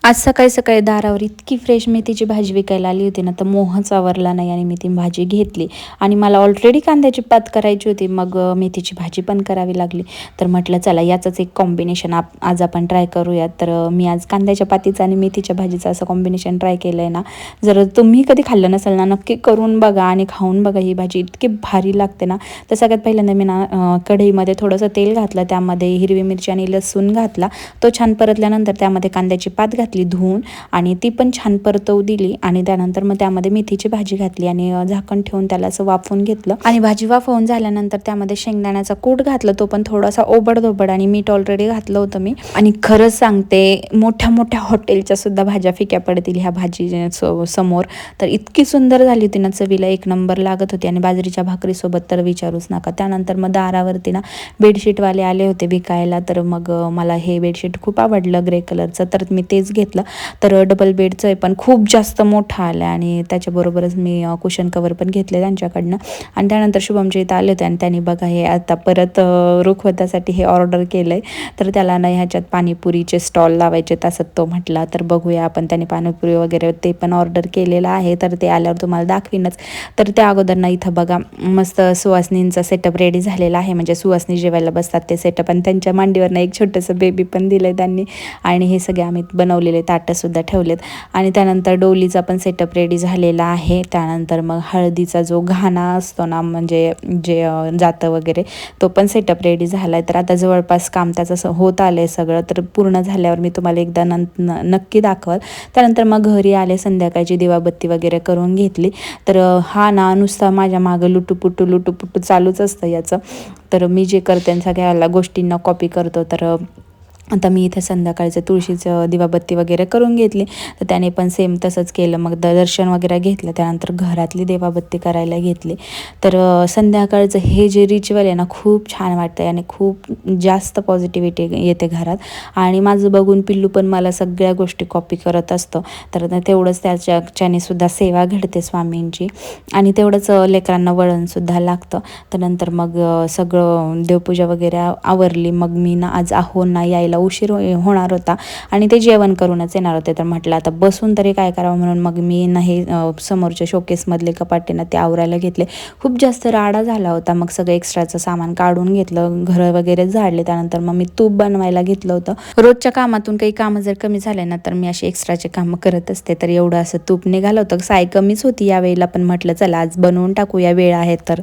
आज सकाळी सकाळी दारावर इतकी फ्रेश मेथीची भाजी विकायला आली होती ना, तर मोहच आवरला नाही आणि मी ती भाजी घेतली. आणि मला ऑलरेडी कांद्याची पात करायची होती, मग मेथीची भाजी पण करावी लागली. तर म्हटलं चला याचंच एक कॉम्बिनेशन आज आपण ट्राय करूयात. तर मी आज कांद्याच्या पातीचं आणि मेथीच्या भाजीचं असं कॉम्बिनेशन ट्राय केलं आहे ना. जर तुम्ही कधी खाल्लं नसेल ना, नक्की करून बघा आणि खाऊन बघा. ही भाजी इतकी भारी लागते ना. तर सगळ्यात पहिल्यांदा मी ना कढईमध्ये थोडंसं तेल घातलं, त्यामध्ये हिरवी मिरची आणि लसूण घातला. तो छान परतल्यानंतर त्यामध्ये कांद्याची पात घातली धुवून आणि ती पण छान परतवू दिली. आणि त्यानंतर मग त्यामध्ये मेथीची भाजी घातली आणि झाकण ठेवून त्याला असं वाफवून घेतलं. आणि भाजी वाफवून झाल्यानंतर त्यामध्ये शेंगदाण्याचा कूट घातलं, तो पण थोडासा ओबडधोबड, आणि मीठ ऑलरेडी घातलं होतं मी. आणि खरंच सांगते, मोठ्या मोठ्या हॉटेलच्या सुद्धा भाज्या फिक्या पडतील ह्या भाजी समोर. तर इतकी सुंदर झाली होती ना, चवीला एक नंबर लागत होती. आणि बाजरीच्या भाकरीसोबत तर विचारूच नका. त्यानंतर मग दारावरती ना बेडशीटवाले आले होते विकायला. तर मग मला हे बेडशीट खूप आवडलं ग्रे कलरचं, तर मी तेच घेतलं. तर डबल बेडचं आहे, पण खूप जास्त मोठं आलं. आणि त्याच्याबरोबरच मी कुशन कवर पण घेतले त्यांच्याकडनं. आणि त्यानंतर शुभमच्या इथं आले होते आणि त्यांनी बघा हे आता परत रुखवतासाठी हे ऑर्डर केलं आहे. तर त्याला ना ह्याच्यात पाणीपुरीचे स्टॉल लावायचे असं तो म्हटला. तर बघूया आपण, त्याने पाणीपुरी वगैरे ते पण ऑर्डर केलेलं आहे. तर ते आल्यावर तुम्हाला दाखवीनच. तर त्या अगोदर ना इथं बघा मस्त सुवासनींचा सेटअप रेडी झालेला आहे. म्हणजे सुवासनी जेवायला बसतात ते सेटअप, आणि त्यांच्या मांडीवर ना एक छोटंसं बेबी पण दिलं आहे त्यांनी. आणि हे सगळे आम्ही बनवलेले ताटंसुद्धा ठेवलेत. आणि त्यानंतर डोलीचा पण सेटअप रेडी झालेला आहे. त्यानंतर मग हळदीचा जो घाणा असतो ना, म्हणजे जे जातं वगैरे, तो पण सेटअप रेडी झाला आहे. तर आता जवळपास काम त्याचं होत आलं आहे सगळं. तर पूर्ण झाल्यावर मी तुम्हाला एकदा नक्की दाखवल. त्यानंतर मग घरी आले, संध्याकाळची दिवाबत्ती वगैरे करून घेतली. तर हा ना नुसता माझ्या मागं लुटूपुटू चालूच असतं याचं. तर मी जे करते सगळ्या गोष्टींना कॉपी करतो. तर आता मी इथे संध्याकाळचं तुळशीचं दिवाबत्ती वगैरे करून घेतली. तर त्याने पण सेम तसंच केलं. मग दर्शन वगैरे घेतलं, त्यानंतर घरातली दिवाबत्ती करायला घेतली. तर संध्याकाळचं हे जे रिच्युअल आहे ना, खूप छान वाटतं आणि खूप जास्त पॉझिटिव्हिटी येते घरात. आणि माझं बघून पिल्लू पण मला सगळ्या गोष्टी कॉपी करत असतो. तर तेवढंच त्याच्याने सुद्धा सेवा घडते स्वामींची, आणि तेवढंच लेकरांना वळणसुद्धा लागतं. त्यानंतर मग सगळं देवपूजा वगैरे आवरली. मग मी ना आज ना यायला उशीर होणार होता आणि ते जेवण करूनच येणार होते. तर म्हटलं आता बसून तरी काय करावं, म्हणून मग मी ना हे समोरच्या शोकेसमधले कपाटे ना ते आवरायला घेतले. खूप जास्त राडा झाला होता. मग सगळं एक्स्ट्राचं सामान काढून घेतलं, घरं वगैरे झाडले. त्यानंतर मग मी तूप बनवायला घेतलं होतं. रोजच्या कामातून काही कामं जर कमी झाले ना, तर मी अशी एक्स्ट्राचे कामं करत असते. तर एवढं असं तूप निघालं होतं. साय कमीच होती यावेळेला, पण म्हटलं चला आज बनवून टाकूया, वेळ आहे तर.